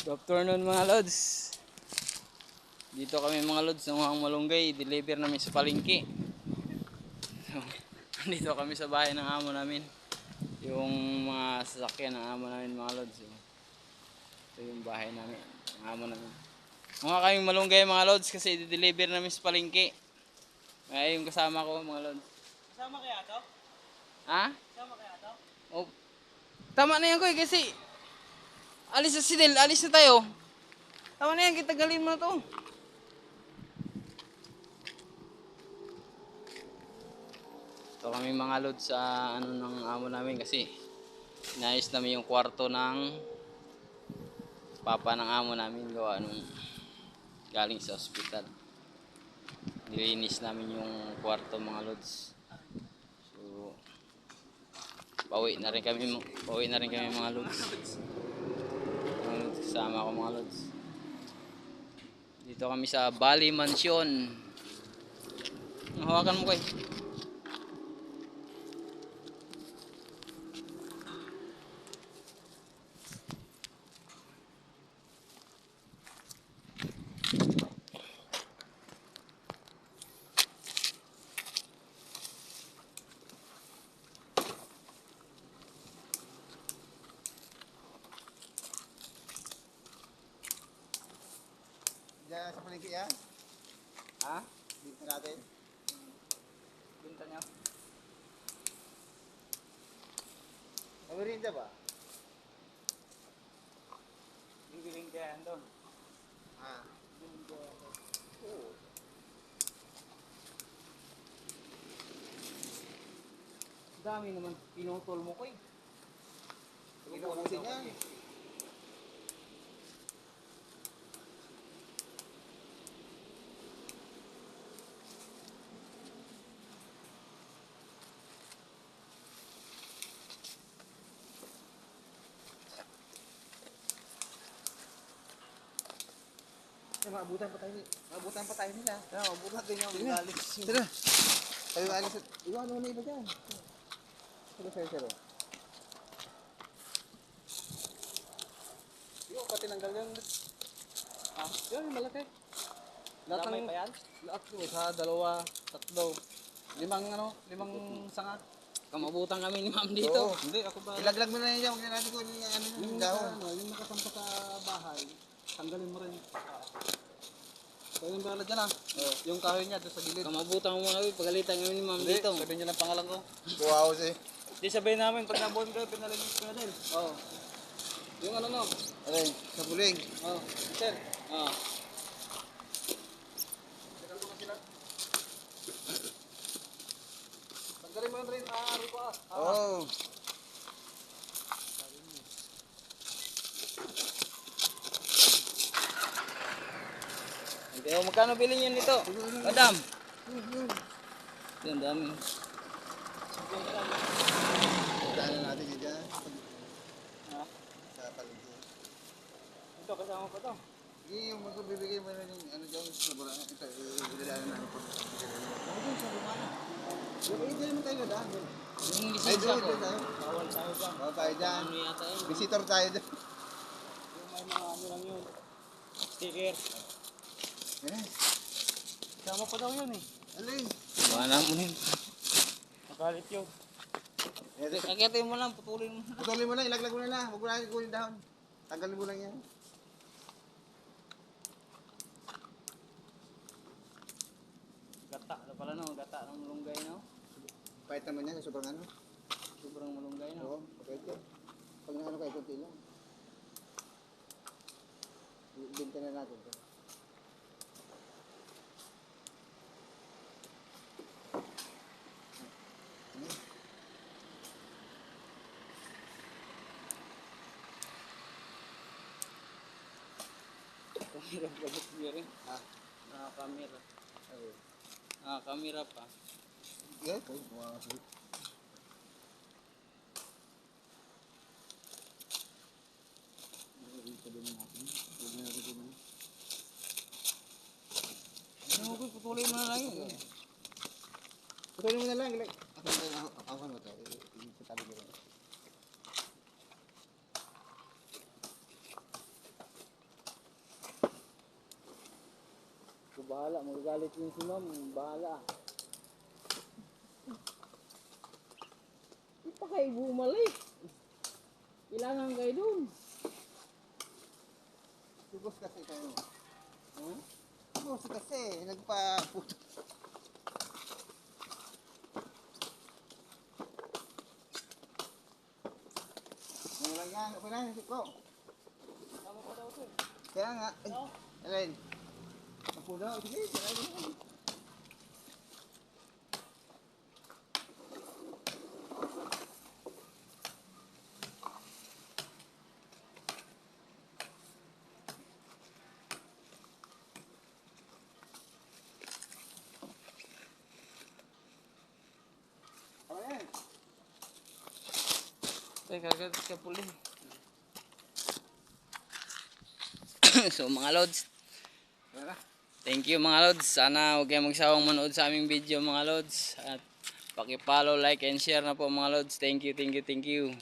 Good afternoon mga lods. Dito kami mga lods ng Hang Malunggay. Deliver namin sa palengke. So, dito kami sa bahay ng amo namin. Yung mga sasakyan ng amo namin mga lods. Ito yung bahay namin, ng amo namin. Mga kaming malunggay mga lods kasi deliver namin sa palengke. Ay yung kasama ko mga lods. Kasama kaya to? Ha? Kasama kaya to? Oh. Tama na yan ko kasi alis na si Del, alis na tayo. Tama na yan, kita galin mo na to. Ito kami mga load sa ano ng amo namin kasi inayos namin yung kwarto ng papa ng amo namin gawa nung galing sa ospital. Nilinis namin yung kwarto mga loads. So pauwi na rin kami mga loads. Kasama ko mga loads. Dito kami sa Bali Mansion. Hawakan mo ko eh. Diyan sa palengke yan? Ha? Dito natin. Binta niya. Mamirinda ba? Bibiling kaya doon. Ah. Oo. Dami naman pinutol mo ko eh. Inubusin yan. Maabutan pa tayo nila. Mabuti din yung Sige. galit. Tara. Tayo alis. Iwan mo na iba dyan. Siro. Yung pati nanggal yun. Ah, yun yung malaki. Damay pa yan? Lahat ko sa dalawa, tatlo. Limang sanga. Kamabutan kami ni ma'am dito. Oo. Hindi, ako ba? Ilaglag mo na yan. Huwag na natin ko yung dahon. Yung nakasampa sa bahay, tanggalin mo rin. Kaya yung bala dyan yung kahoy niya doon sa gilid. Kamabutan mo muna kami. Pagalitan kami ni ma'am Hindi, dito. sabihin niyo lang pangalan ko. Wow, si. Di sabihin namin, pag nabuhin kayo, pinalinis ko na din. Oo. Yung ano no? Aray, sa buling. Oh, sir. Ah. Tanggalin mo yun rin, aari ko Oo. Okay, magkano bilhin yun nito? Madam. Yan, dami. Daan na natin yun dyan. Ha? Sa palengke. Ito, kasama pa to. Sige, yung magbibigay mo na yung ano dyan. Ito, idadaan na natin po. Ano dun sa lumana? Hindi naman tayo na daan. Yung Ay, lisensya ko. doon tayo. Bawal tayo dyan. Bawal tayo dyan. Ano yata yun? Visitor tayo dyan. Yung may mga ano lang yun. Sticker. Yes. Kasama pa daw yun eh. Alin? Wala mo rin. Nakalit yun. Yes. Kakitin mo lang, putulin mo. Putulin mo lang, ilaglag mo na lang. Huwag mo lang ikunin dahon. Tanggalin mo lang yan. Gata, ano pala no? Gata ng malunggay no? Pahit naman yan, sobrang ano. Sobrang malunggay no? Oo, pahit yan. Pag naano kayo, kunti lang. Binta na natin. Kamera pa ba siya rin? Ha? Nakakamera. Okay. Nakakamera pa. Yes? Okay, mga sulit. Ano ko, putulin mo na lang yun. Putulin mo na lang. Ako mo ito. Itabi ko lang. bahala. Magagalit yun si ma'am. Bahala. Di pa kayo bumalik. Kailangan kayo dun. Sigos kasi kayo. Hmm? Sigos kasi, nagpa-puto. Walang yan, okay na, isip ko. Kaya nga, ay, alin. Ako daw, sige, kaya mo. Ayan. Teka, kagagat ka puli. So mga lods, Wala na. thank you mga lods. Sana huwag kayong magsawang manood sa aming video mga lods. At paki-follow, like, and share na po mga lods. Thank you, thank you, thank you.